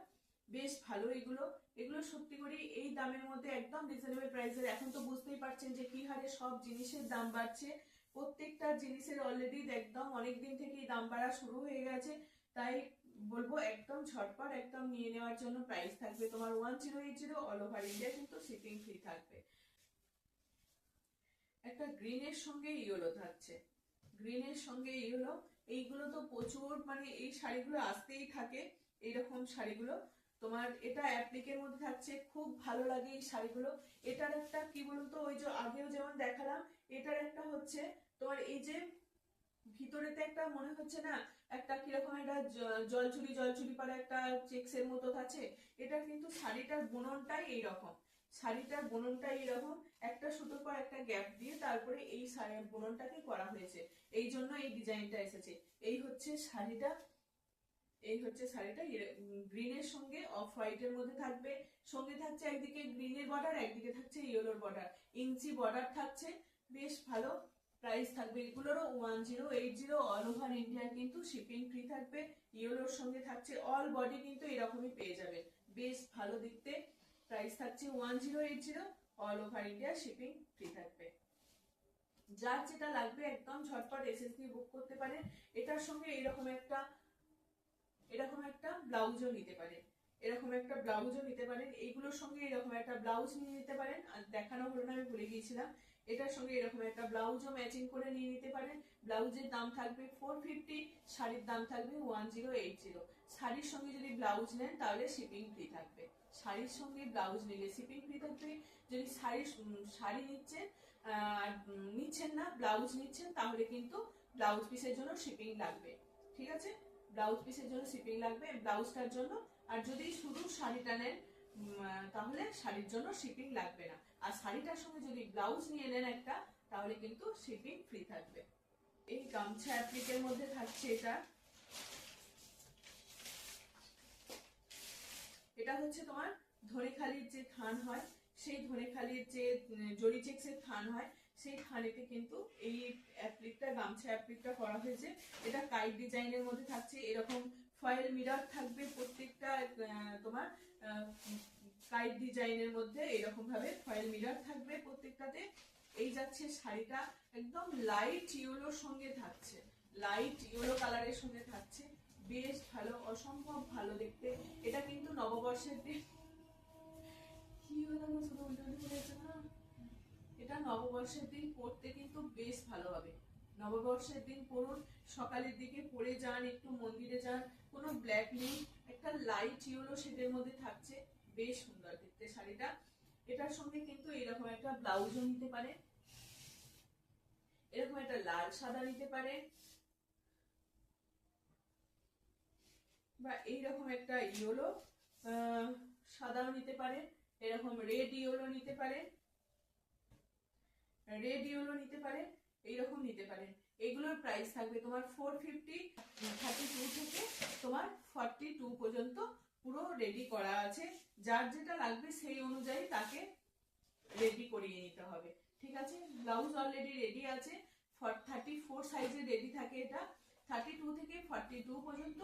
বেশ ভালো এগুলো। এগুলো সত্যি করে এই দামের মধ্যে একদম রিজনেবল প্রাইসের। এখন তো বুঝতেই পারছেন যে কি হারে সব জিনিসের দাম বাড়ছে, প্রত্যেকটা জিনিসের অলরেডি একদম অনেক দিন থেকেই দাম বাড়া শুরু হয়ে গেছে। তাই বলবো একদম ঝটপট একদম নিয়ে নেওয়ার জন্য। প্রাইস থাকবে তোমার 1080, অল ওভার ইন্ডিয়া কিন্তু শিপিং ফ্রি থাকবে। একটা গ্রিনের সঙ্গে ইয়েলো থাকছে, গ্রিনের সঙ্গে ইয়েলো, এইগুলো তো প্রচুর মানে এই শাড়িগুলো আসতেই থাকে, এইরকম শাড়িগুলো তোমার। এটা অ্যাপ্লিকের মধ্যে থাকছে, খুব ভালো লাগে এই শাড়িগুলো। এটার একটা কি বলতো, ওই যে আগেও যেমন দেখালাম, এটার একটা হচ্ছে তোমার এই যে ভিতরেতে একটা মনে হচ্ছে না একটা কিরকম একটা জলচুরি জলচুরি পাড়া একটা চেক্সের মতো আছে। এটা কিন্তু শাড়িটার বুননটাই এইরকম, শাড়িটার বুননটাই এরকম, একটা সুতোর পর একটা গ্যাপ দিয়ে তারপরে এই শাড়ির বুননটাকে করা হয়েছে, এই জন্য এই ডিজাইনটা এসেছে। এই হচ্ছে শাড়িটা, এই হচ্ছে শাড়িটা গ্রিনের সঙ্গে অফ হোয়াইটের মধ্যে থাকবে। সঙ্গে থাকছে একদিকে গ্রিনের বর্ডার, একদিকে থাকছে ইয়েলোর বর্ডার, ইঞ্চি বর্ডার থাকছে, বেশ ভালো। প্রাইস থাকবে এগুলোরও 1080, অল ওভার ইন্ডিয়া কিন্তু শিপিং ফ্রি থাকবে। ইয়েলোর সঙ্গে থাকছে অল বডি কিন্তু এরকমই পেয়ে যাবে, বেশ ভালো দেখতে। প্রাইস থাকছে 1080, all over India shipping free থাকবে। যার যেটা লাগবে একদম ঝটপট এসএসডি বুক করতে পারেন। এটার সঙ্গে এরকম একটা ব্লাউজও নিতে পারেন, এরকম একটা ব্লাউজও নিতে পারেন। এইগুলোর সঙ্গে এরকম একটা ব্লাউজ নিয়ে নিতে পারেন, আর দেখানো হলো না, আমি ভুলে গিয়েছিলাম। এটার সঙ্গে এরকম একটা ব্লাউজও ম্যাচিং করে নিয়ে নিতে পারেন। ব্লাউজের দাম থাকবে 450, শাড়ির দাম থাকবে 1080। শাড়ির সঙ্গে যদি ব্লাউজ নেন তাহলে শিপিং ফ্রি থাকবে, শাড়ির সঙ্গে ব্লাউজ নিলে শিপিং ফ্রি থাকবে। যদি শাড়ি নিচ্ছেন আর নিচ্ছেন না, ব্লাউজ নিচ্ছেন, তাহলে কিন্তু ব্লাউজ পিসের জন্য শিপিং লাগবে, ঠিক আছে? ব্লাউজ পিসের জন্য শিপিং লাগবে, ব্লাউজটার জন্য। আর যদি শুধু শাড়িটা নেন তাহলে শাড়ির জন্য শিপিং লাগবে না। আর শাড়িটার সঙ্গে যদি ব্লাউজ নিয়ে নেন একটা, তাহলে কিন্তু শিপিং ফ্রি থাকবে। এই গামছা অ্যাপ্লিকের মধ্যে থাকছে এটা, এটা হচ্ছে তোমার ধনেখালির যে থান হয়, সেই ধনেখালির যে জরি চেক্সের থান হয়, সেই থানেতে কিন্তু এই অ্যাপ্লিকটা, গামছা অ্যাপ্লিকটা করা হয়েছে। এটা কাইট ডিজাইনের মধ্যে থাকছে, এরকম ফয়েল মিরর থাকবে প্রত্যেকটা তোমার কাইট ডিজাইনের মধ্যে, এরকম ভাবে ফয়েল মিরর থাকবে প্রত্যেকটাতে। এই যাচ্ছে শাড়িটা একদম লাইট ইয়েলোর সঙ্গে থাকছে, লাইট ইয়েলো কালারের সঙ্গে থাকছে, বেশ ভালো, অসম্ভব ভালো দেখতে। এটা কিন্তু নববর্ষের দিন, কি হলো শুধু উল্টো উল্টো না, এটা নববর্ষের দিন পরতে কিন্তু বেশ ভালো হবে। নববর্ষের দিন পরুন, সকালের দিকে পরে যান, একটু মন্দিরে যান, কোনো ব্ল্যাক নেই, একটা লাইট ইয়েলো শেডের মধ্যে থাকছে, বেশ সুন্দর দেখতে শাড়িটা। এটার সঙ্গে কিন্তু এরকম একটা ব্লাউজও নিতে পারে, এরকম একটা লাল সাদা নিতে পারে, বা এইরকম একটা ইয়েলো সাদাও নিতে পারে, এরকম রেড ইয়েলো নিতে পারে, রেড ইয়েলো নিতে পারে, এইরকম নিতে পারেন। এগুলোর প্রাইস থাকবে তোমার 450, 32 থেকে তোমার 42 পর্যন্ত পুরো রেডি করা আছে। যার যেটা লাগবে সেই অনুযায়ী তাকে রেডি করিয়ে নিতে হবে, ঠিক আছে। ব্লাউজ অলরেডি রেডি আছে, 34 সাইজে রেডি থাকে এটা, 32 থেকে 42 পর্যন্ত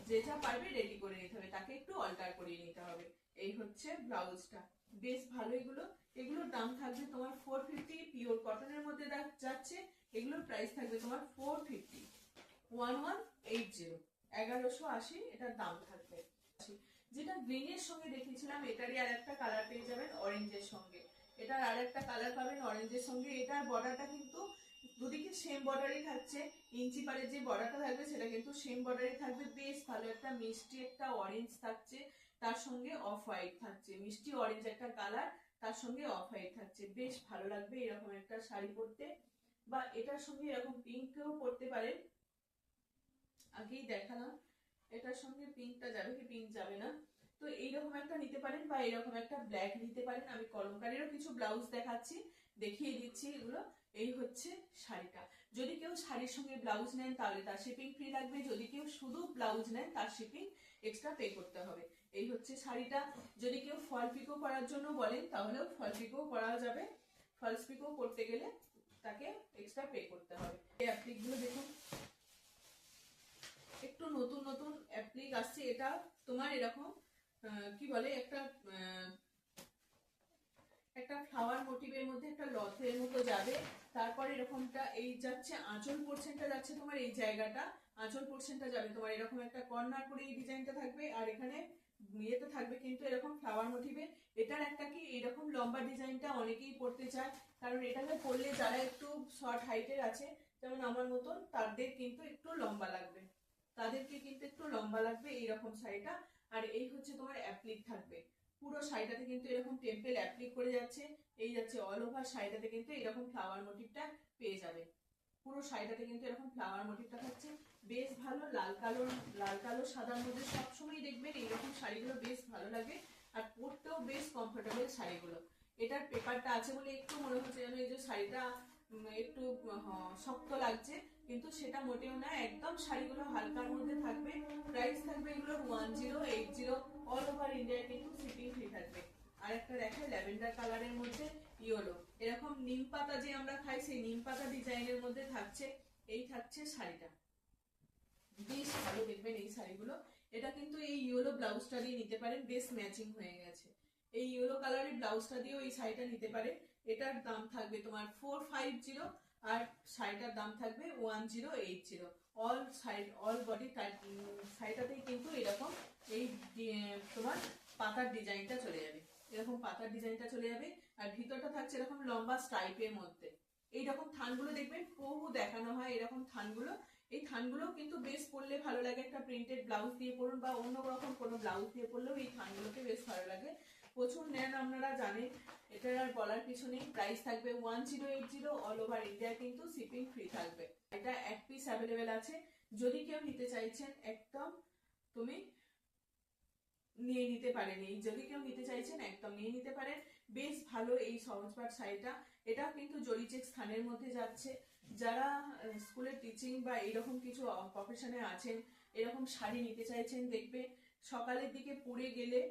যেটা পারবে রেডি করে নিতে হবে, তাকে একটু অল্টার করিয়ে নিতে হবে। এই হচ্ছে ব্লাউজটা, বেশ ভালো এগুলো। এগুলোর দাম থাকবে তোমার 450, পিওর কটনের মধ্যে যাচ্ছে। এগুলোর প্রাইস থাকবে তোমার 450, 1180, 1180 এটার দাম থাকবে। যেটা গ্রিনের সঙ্গে দেখিয়েছিলাম এটারই আর একটা কালার পেয়ে যাবেন অরেঞ্জের সঙ্গে, এটার আর একটা কালার পাবেন অরেঞ্জের সঙ্গে। এটার বর্ডারটা কিন্তু দুদিকে সেম বর্ডারই থাকছে, ইঞ্চি পারের যে বর্ডারটা থাকবে সেটা কিন্তু সেম বর্ডারই থাকবে। বেশ ভালো একটা মিষ্টি একটা অরেঞ্জ থাকছে, তার সঙ্গে অফ হোয়াইট থাকছে, মিষ্টি অরেঞ্জ একটা কালার, তার সঙ্গে অফ হোয়াইট থাকছে, বেশ ভালো লাগবে এরকম একটা শাড়ি পরতে। বা এটার সঙ্গে এরকম পিঙ্কও পরতে পারেন, আগেই দেখালাম এটার সঙ্গে পিঙ্কটা যাবে কি পিঙ্ক যাবে না, তো এইরকম একটা নিতে পারেন, বা এরকম একটা ব্ল্যাক নিতে পারেন। আমি কলমকারীরও কিছু ব্লাউজ দেখাচ্ছি, দেখিয়ে দিচ্ছি এগুলো। এই হচ্ছে শাড়িটা। যদি কেউ শাড়ির সঙ্গে ব্লাউজ নেন তাহলে তার শিপিং ফ্রি লাগবে, যদি কেউ শুধু ব্লাউজ নেন তার শিপিং এক্সট্রা পে করতে হবে। এই হচ্ছে শাড়িটা। যদি কেউ ফল পিকো করার জন্য বলেন তাহলেও ফল পিকো করা যাবে, ফলস পিকো করতে গেলে তাকে এক্সট্রা পে করতে হবে। এই অ্যাপ্লিকগুলো দেখুন, একটু নতুন নতুন অ্যাপ্লিক আসছে। এটা তোমার এরকম কি বলে একটা একটা ফ্লাওয়ার মোটিভের মধ্যে একটা লথের মতো যাবে, তারপর এরকমটা এই যাচ্ছে আঁচল পোর্শনটা যাচ্ছে তোমার এই জায়গাটা, আঁচল পোর্শনটা যাবে তোমার এরকম একটা কর্নার করে এই ডিজাইনটা থাকবে, আর এখানে ইয়েতে থাকবে কিন্তু এরকম ফ্লাওয়ার মোটিভে। এটার একটা কি এরকম লম্বা ডিজাইনটা অনেকেই পড়তে চায়, কারণ এটাকে পরলে যারা একটু শর্ট হাইটের আছে যেমন আমার মতন তাদের কিন্তু একটু লম্বা লাগবে, তাদেরকে কিন্তু একটু লম্বা লাগবে এইরকম শাড়িটা। আর এই হচ্ছে তোমার অ্যাপ্লিক থাকবে পুরো শাড়িটাতে, কিন্তু এরকম টেম্পেল অ্যাপ্লিক করে যাচ্ছে, এই যাচ্ছে অল ওভার শাড়িটাতে কিন্তু এরকম ফ্লাওয়ার মোটিভটা পেয়ে যাবে। পুরো শাড়িটাতে কিন্তু এরকম ফ্লাওয়ার মোটিভটা থাকছে, বেশ ভালো। লাল কালো সাদার মধ্যে সবসময় দেখবেন এইরকম শাড়িগুলো বেশ ভালো লাগে, আর পরতেও বেশ কমফোর্টেবল শাড়িগুলো। এটার পেপারটা আছে বলে একটু মনে হচ্ছে যেন এই যে শাড়িটা একটু শক্ত লাগছে, কিন্তু সেটা মোটেও না, একদম শাড়িগুলো হালকার মধ্যে থাকবে। প্রাইস থাকবে এগুলোর 1080, অল ওভার ইন্ডিয়া কিন্তু শিপিং ফ্রি থাকবে। আর একটা দেখে ল্যাভেন্ডার কালারের মধ্যে ইয়েলো, এরকম নিম পাতা যে আমরা খাই সেই নিম পাতা ডিজাইনের মধ্যে থাকছে, এই থাকছে শাড়িটা, বেশ ভালো দেখবেন এই শাড়িগুলো। এটা কিন্তু এই ইয়েলো ব্লাউজটা দিয়ে নিতে পারেন, বেশ ম্যাচিং হয়ে গেছে। এই ইয়েলো কালারের ব্লাউজটা দিয়েও এই শাড়িটা নিতে পারে। এটার দাম থাকবে তোমার 450, আর শাড়িটার দাম থাকবে 1080। অল সাইড অল বডি শাড়িটাতেই কিন্তু এরকম এই তোমার পাতার ডিজাইনটা চলে যাবে, এরকম পাতার ডিজাইনটা চলে যাবে। আর ভিতরটা থাকছে এরকম লম্বা স্ট্রাইপের মধ্যে। এইরকম থানগুলো দেখবেন বহু দেখানো হয়, এরকম থানগুলো, এই থানগুলো কিন্তু বেশ পরলে ভালো লাগে। একটা প্রিন্টেড ব্লাউজ দিয়ে পরুন বা অন্য রকম কোনো ব্লাউজ দিয়ে পরলেও এই থানগুলোকে বেশ ভালো লাগে। প্রচুর নেন আপনারা জানেন, এটার আর বলার কিছু নেই। প্রাইস থাকবে 1080, অল ওভার ইন্ডিয়া কিন্তু শিপিং ফ্রি থাকবে। এটা এক পিস অ্যাভেলেবেল আছে, যদি কেউ নিতে চাইছেন একদম তুমি নিয়ে নিতে পারেন, এই যদি কেউ নিতে চাইছেন একদম নিয়ে নিতে পারেন। বেশ ভালো এই সহজপাঠ শাড়িটা, এটা কিন্তু জরি চেক স্থানের মধ্যে যাচ্ছে। যারা স্কুলের টিচিং বা এরকম কিছু প্রফেশনে আছেন, এরকম শাড়ি নিতে চাইছেন, দেখবে সকালের দিকে পরে গেলে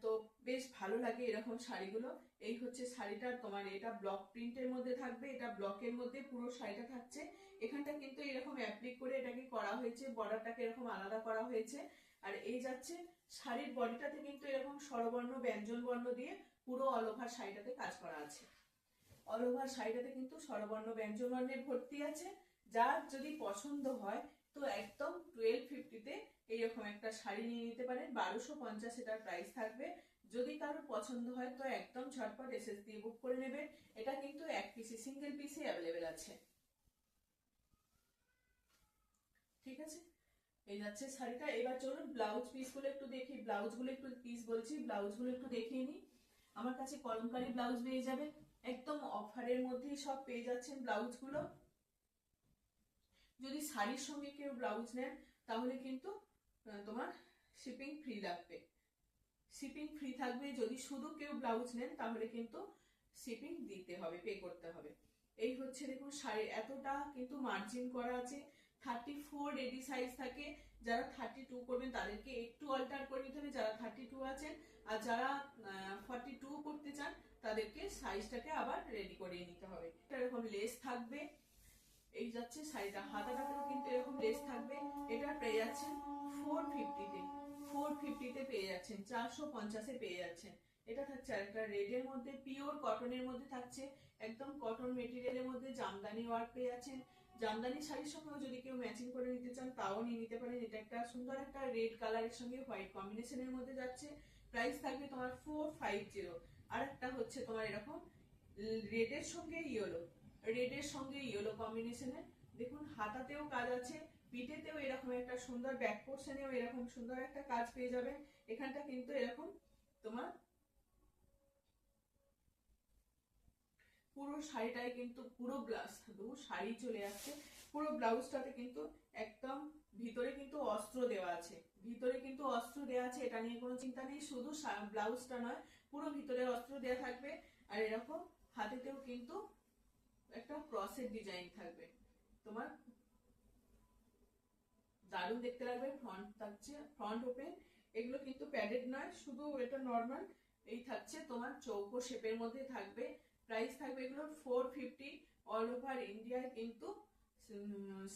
তো বেশ ভালো লাগে এরকম শাড়িগুলো। এই হচ্ছে শাড়িটা তোমার, এটা ব্লক প্রিন্টের মধ্যে থাকবে, এটা ব্লকের মধ্যে পুরো শাড়িটা থাকছে। এখানটা কিন্তু এরকম অ্যাপ্লিক করে এটাকে করা হয়েছে, বর্ডারটাকে এরকম আলাদা করা হয়েছে। আর এই যাচ্ছে শাড়ির বডিটাতে কিন্তু এরকম স্বরবর্ণ ব্যঞ্জন বর্ণ দিয়ে পুরো অল ওভার শাড়িটাতে কাজ করা আছে। অল ওভার শাড়িটাতে কিন্তু স্বরবর্ণ ব্যঞ্জনবর্ণে ভর্তি আছে। যার যদি পছন্দ হয় তো একদম 1250-তে এইরকম একটা শাড়ি নিয়ে নিতে পারেন। 1250 এটার প্রাইস থাকবে। যদি কারোর পছন্দ হয় তো একদম ঝটপট এসএস দিয়ে বুক করে নেবেন। এটা কিন্তু এক পিসি সিঙ্গেল পিসে অ্যাভেলেবেল আছে। ঠিক আছে, এই যাচ্ছে শাড়িটা। এবার চলুন ব্লাউজ পিসগুলো একটু দেখি, ব্লাউজগুলো একটু পিস বলছি, ব্লাউজগুলো একটু দেখিয়ে নিই। আমার কাছে কলমকারি ব্লাউজ পেয়ে যাবেন, একদম অফারের মধ্যেই সব পেয়ে যাচ্ছেন ব্লাউজগুলো। যদি শাড়ির সঙ্গে কেউ ব্লাউজ নেন তাহলে কিন্তু তোমার শিপিং ফ্রি লাগবে, শিপিং ফ্রি থাকবে। যদি শুধু কেউ ব্লাউজ নেন তাহলে কিন্তু শিপিং দিতে হবে, পে করতে হবে। এই হচ্ছে দেখুন শাড়ি, এতটা কিন্তু মার্জিন করা আছে। 34 রেডি সাইজ থাকে, যারা 32 করবেন তাদেরকে একটু অল্টার করে নিতে হবে যারা 32 আছেন, আর যারা 42 করতে চান তাদেরকে সাইজটাকে আবার রেডি করিয়ে নিতে হবে। এরকম লেস থাকবে। এই যাচ্ছে শাড়িটা, হাতাটাতেও কিন্তু এরকম লেস থাকবে। এটা পেয়ে যাচ্ছেন 450-তে, 450-তে পেয়ে যাচ্ছেন, 450-এ পেয়ে যাচ্ছেন। এটা থাকছে আরেকটা রেডের মধ্যে, পিওর কটনের মধ্যে থাকছে, একদম কটন মেটেরিয়ালের মধ্যে জামদানি ওয়ার্ক পেয়ে যাচ্ছেন। জামদানি শাড়ির সঙ্গেও যদি কেউ ম্যাচিং করে নিতে চান তাও নিয়ে নিতে পারেন। এটা একটা সুন্দর একটা রেড কালারের সঙ্গে হোয়াইট কম্বিনেশনের মধ্যে যাচ্ছে। প্রাইস থাকবে তোমার 450। আর একটা হচ্ছে তোমার এরকম রেডের সঙ্গে ইয়েলো, রেডের সঙ্গে ইয়েলো কম্বিনেশনের, দেখুন হাতাতেও কাজ আছে, পিঠেতেও এরকম একটা সুন্দর, ব্যাক পোর্শনেও এরকম সুন্দর একটা কাজ পেয়ে যাবেন। এখানটা কিন্তু এরকম তোমার পুরো শাড়িটায় কিন্তু পুরো ব্লাউজ, শাড়ি চলে আসছে, পুরো ব্লাউজটাতে কিন্তু একদম ভিতরে কিন্তু অস্ত্র দেওয়া আছে, ভিতরে কিন্তু অস্ত্র দেওয়া আছে, এটা নিয়ে কোনো চিন্তা নেই। শুধু ব্লাউজটা নয়, পুরো ভিতরে অস্ত্র দেওয়া থাকবে। আর এরকম হাতেতেও কিন্তু একটা ক্রসের ডিজাইন থাকবে, তোমার দারুণ দেখতে লাগবে। ফ্রন্ট থাকছে, ফ্রন্ট ওপেন, এগুলো কিন্তু প্যাডেড নয়, শুধু এটা নর্মাল। এই থাকছে তোমার চৌকো শেপের মধ্যে থাকবে। প্রাইস থাকবে এগুলো 450। অল ওভার ইন্ডিয়ায় কিন্তু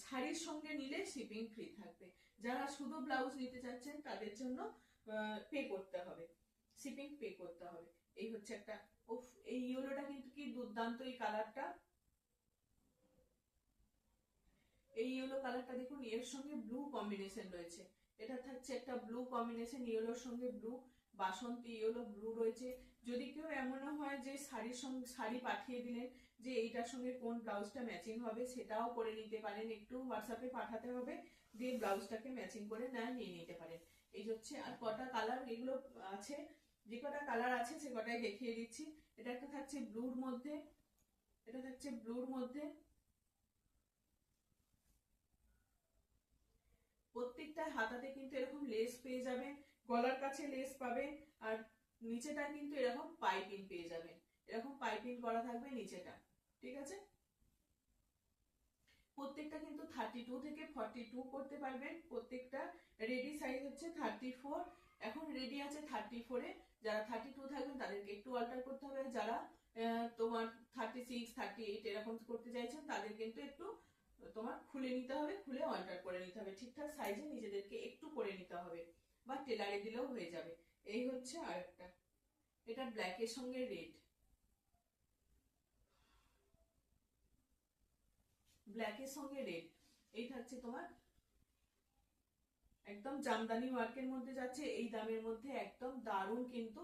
শাড়ির সঙ্গে নিলে শিপিং ফ্রি থাকবে। যারা শুধু ব্লাউজ নিতে চাচ্ছেন তাদের জন্য পে করতে হবে, শিপিং পে করতে হবে। এই হচ্ছে একটা, উফ এই ইয়েলোটা কিন্তু কি দুর্দান্ত এই কালারটা, এই ইয়েলো কালারটা দেখুন, এর সঙ্গে ব্লু কম্বিনেশন রয়েছে। এটা থাকছে একটা ব্লু কম্বিনেশন, ইয়েলোর সঙ্গে ব্লু, বাসন্তী ইয়েলো ব্লু রয়েছে। যদি কেউ এমনও হয় যে শাড়ির সঙ্গে শাড়ি পাঠিয়ে দিলেন যে এইটার সঙ্গে কোন ব্লাউজটা ম্যাচিং হবে, সেটাও করে নিতে পারেন। একটু হোয়াটসঅ্যাপে পাঠাতে হবে, দিয়ে ব্লাউজটাকে ম্যাচিং করে নিয়ে নিতে পারেন। এই হচ্ছে, আর কটা কালার এগুলো আছে, যে কটা কালার আছে সে কটাই দেখিয়ে দিচ্ছি। এটা একটা থাকছে ব্লুর মধ্যে, এটা থাকছে ব্লুর মধ্যে, প্রত্যেকটা হাতাতে কিন্তু এরকম লেস পেয়ে যাবেন, গলার কাছে লেস পাবেন, আর নিচেটা কিন্তু এরকম পাইপিং পেয়ে যাবেন, এরকম পাইপিং করা থাকবে নিচেটা। ঠিক আছে, প্রত্যেকটা কিন্তু 32 থেকে 42 করতে পারবেন। প্রত্যেকটা রেডি সাইজ হচ্ছে 34, এখন রেডি আছে 34-এ। যারা 32 থাকবেন তাদেরকে একটু অল্টার করতে হবে, যারা তোমার 36, 38 এরকম করতে চাইছেন তাদের কিন্তু একটু তোমার খুলে নিতে হবে, খুলে অল্টার করে নিতে হবে, ঠিকঠাক সাইজে নিজেদেরকে একটু করে নিতে হবে, বা টেলারে দিলেও হয়ে যাবে। এই হচ্ছে আরেকটা, এটা ব্ল্যাকের সঙ্গে রেড, ব্ল্যাকের সঙ্গে রেড। এই থাকছে তোমার একদম জামদানি ওয়ার্কের মধ্যে যাচ্ছে, এই দামের মধ্যে একদম দারুণ, কিন্তু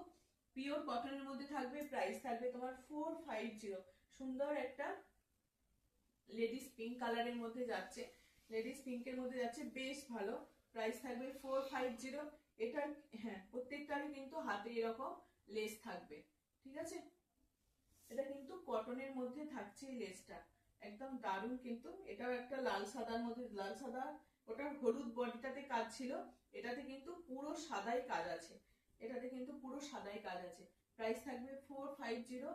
পিওর কটনের মধ্যে থাকবে। প্রাইস থাকবে তোমার 450। সুন্দর একটা লেডিস পিঙ্ক কালারের মধ্যে যাচ্ছে, লেডিস পিঙ্কের মধ্যে যাচ্ছে, বেশ ভালো। প্রাইস থাকবে 450। এটার হ্যাঁ প্রত্যেকটারই কিন্তু হাতে এরকম লেস থাকবে। ঠিক আছে, এটা কিন্তু কটনের মধ্যে থাকছে এই লেসটা, একদম দারুণ। কিন্তু এটাও একটা লাল সাদার মধ্যে, লাল সাদা, ওটার হলুদ বডিটাতে কাজ ছিল, এটাতে কিন্তু পুরো সাদাই কাজ আছে, এটাতে কিন্তু পুরো সাদাই কাজ আছে। প্রাইস থাকবে 450।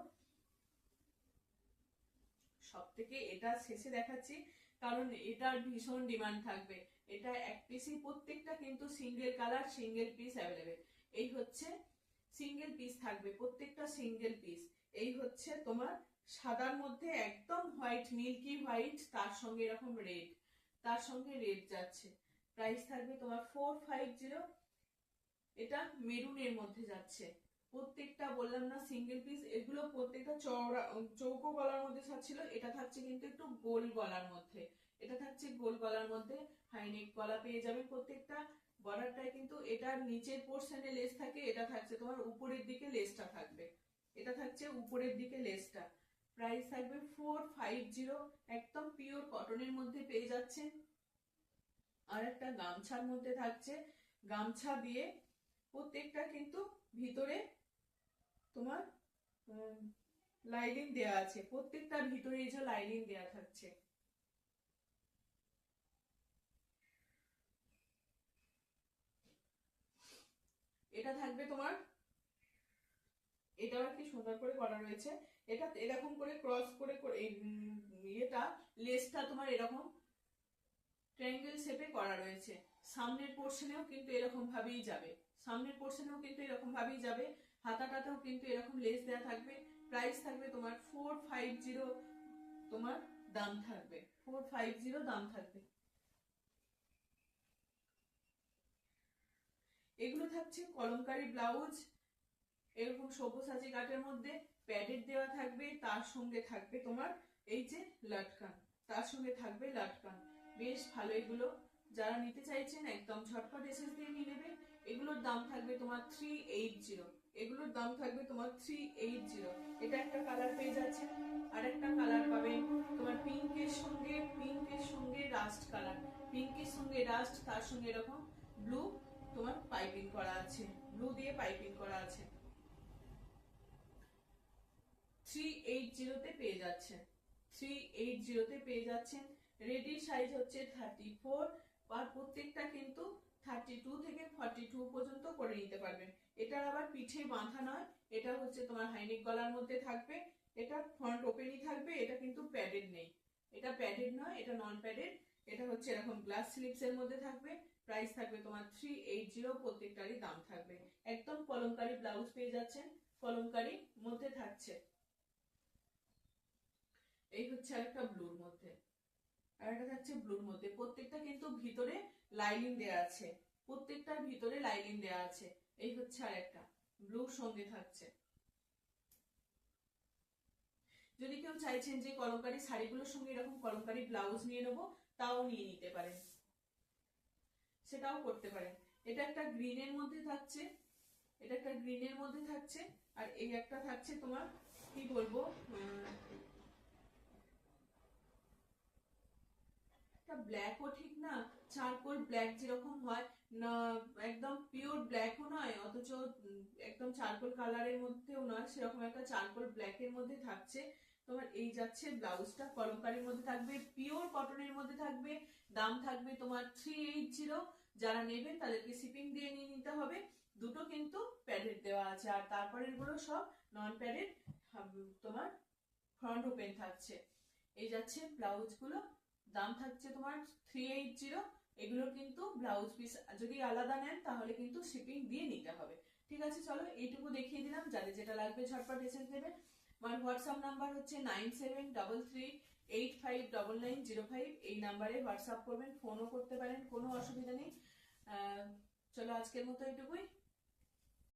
সব থেকে এটা শেষে দেখাচ্ছি কারণ এটার ভীষণ ডিমান্ড থাকবে। এটা এক পিসই, প্রত্যেকটা কিন্তু single colour, single piece available. এই হচ্ছে সিঙ্গেল পিস থাকবে, প্রত্যেকটা সিঙ্গেল পিস। এই হচ্ছে তোমার সাদার মধ্যে একদম হোয়াইট, মিল্কি হোয়াইট, তার সঙ্গে এরকম রেড, তার সঙ্গে রেড যাচ্ছে। প্রাইস থাকবে তোমার 450। এটা মেরুনের মধ্যে যাচ্ছে, প্রত্যেকটা বললাম না সিঙ্গেল পিস, এগুলো প্রত্যেকটা চওড়া চৌকো গলার মধ্যে ছিল, এটা থাকছে কিন্তু একটু গোল গলার মধ্যে, এটা থাকছে গোল গলার মধ্যে, হাইনেক গলা পেয়ে যাবে প্রত্যেকটা। বর্ডারটায় কিন্তু এটার নিচের পোর্শনে লেস থাকে, এটা থাকছে তোমার উপরের দিকে লেসটা থাকবে, এটা থাকছে উপরের দিকে লেসটা। প্রাইস থাকবে 450, একদম পিওর কটনের মধ্যে পেয়ে যাচ্ছেন। আর একটা গামছার মধ্যে থাকছে, গামছা দিয়ে প্রত্যেকটা কিন্তু ভিতরে তোমার লাইনিং দেয়া আছে, প্রত্যেকটার ভিতরে এই যে লাইনিং দেয়া থাকছে। এটা থাকবে তোমার, এটা আর কি সুন্দর করে করা রয়েছে, এটা এরকম করে ক্রস করে এটা লেসটা তোমার এরকম ট্রায়াঙ্গেল শেপে করা রয়েছে। সামনের পোর্শনেও কিন্তু এরকম ভাবেই যাবে, সামনের পোর্শনেও কিন্তু এরকম ভাবেই যাবে, হাতাটাতেও কিন্তু এরকম লেস দেওয়া থাকবে। প্রাইস থাকবে তোমার 450, তোমার দাম থাকবে 450 দাম থাকবে। এগুলো থাকছে কলমকারী ব্লাউজ, এরকম সব্যসাচী কাটের মধ্যে প্যাডেড দেওয়া থাকবে, তার সঙ্গে থাকবে তোমার এই যে লাটকান, তার সঙ্গে থাকবে লাটকান, বেশ ভালো। এগুলো যারা নিতে চাইছেন একদম ঝটপট এসএস দিয়ে নিয়ে নেবে। এগুলোর দাম থাকবে তোমার 380, এগুলোর দাম থাকবে তোমার 380। এটা একটা কালার পেয়ে যাচ্ছে, আর একটা কালার পাবে তোমার পিঙ্কের সঙ্গে রাস্ট কালার, পিঙ্কের সঙ্গে রাস্ট, তার সঙ্গে এরকম ব্লু তোমার পাইপিং করা আছে, ব্লু দিয়ে পাইপিং করা আছে। 380 তে পেয়ে যাচ্ছেন, 380 তে পেয়ে যাচ্ছেন। রেডি সাইজ হচ্ছে 34, আর প্রত্যেকটা কিন্তু 32 থেকে 42 পর্যন্ত করে নিতে পারবেন। এটার আবার পিঠে বাঁধা নয়, এটা হচ্ছে তোমার হাইনেক গলার মধ্যে থাকবে, এটা ফ্রন্ট ওপেনই থাকবে, এটা কিন্তু প্যাডেড নেই, এটা প্যাডেড নয়, এটা নন প্যাডেড। এটা হচ্ছে এরকম গ্লাস স্লিপস এর মধ্যে থাকবে। প্রাইস থাকবে তোমার 380, প্রত্যেকটারই দাম থাকবে। একদম কলমকারী ব্লাউজ পেয়ে যাচ্ছেন, কলমকারী মধ্যে থাকছে। এই হচ্ছে আরেকটা ব্লুর মধ্যে, আর এটা থাকছে ব্লুর মধ্যে, প্রত্যেকটা কিন্তু ভিতরে লাইনিং দেয়া আছে, প্রত্যেকটার ভিতরে লাইনিং দেয়া আছে। এই হচ্ছে আরেকটা ব্লুর সঙ্গে থাকছে। যদি কেউ চাইছেন যে কলমকারী শাড়িগুলোর সঙ্গে এরকম কলমকারী ব্লাউজ নিয়ে নেবো, তাও নিয়ে নিতে পারেন, সেটাও করতে পারেন। এটা একটা গ্রিনের মধ্যে থাকছে, এটা একটা গ্রিনের মধ্যে থাকছে, আর এই একটা থাকছে তোমার কি বলবো, ব্ল্যাকও ঠিক না, চারকোল ব্ল্যাক যেরকম হয় না, একদম পিওর ব্ল্যাকও নয়, অথচ একদম চারকোল কালারের মধ্যেও নয়, সেরকম একটা চারকোল ব্ল্যাকের মধ্যে থাকছে তোমার। এই যাচ্ছে ব্লাউজটা, কলমকারীর মধ্যে থাকবে, পিওর কটনের মধ্যে থাকবে। দাম থাকবে তোমার 380। যারা নেবেন তাদেরকে শিপিং দিয়ে নিয়ে নিতে হবে। দুটো কিন্তু প্যাডেড দেওয়া আছে, আর তারপরের গুলো সব নন প্যাডেড, তোমার ফ্রন্ট ওপেন থাকছে। এই যাচ্ছে ব্লাউজ গুলো, দাম থাকছে তোমার 380। এগুলো কিন্তু ব্লাউজ পিস যদি আলাদা নেন তাহলে কিন্তু শিপিং দিয়ে নিতে হবে। ঠিক আছে, চলো এইটুকু দেখিয়ে দিলাম, যাদের যেটা লাগবে ঝটপট এসে নেবেন। আমার হোয়াটসঅ্যাপ নাম্বার হচ্ছে 9733859905, এই নাম্বারে হোয়াটসঅ্যাপ করবেন, ফোনও করতে পারেন, কোনো অসুবিধা নেই। চলো আজকের মতো এইটুকুই।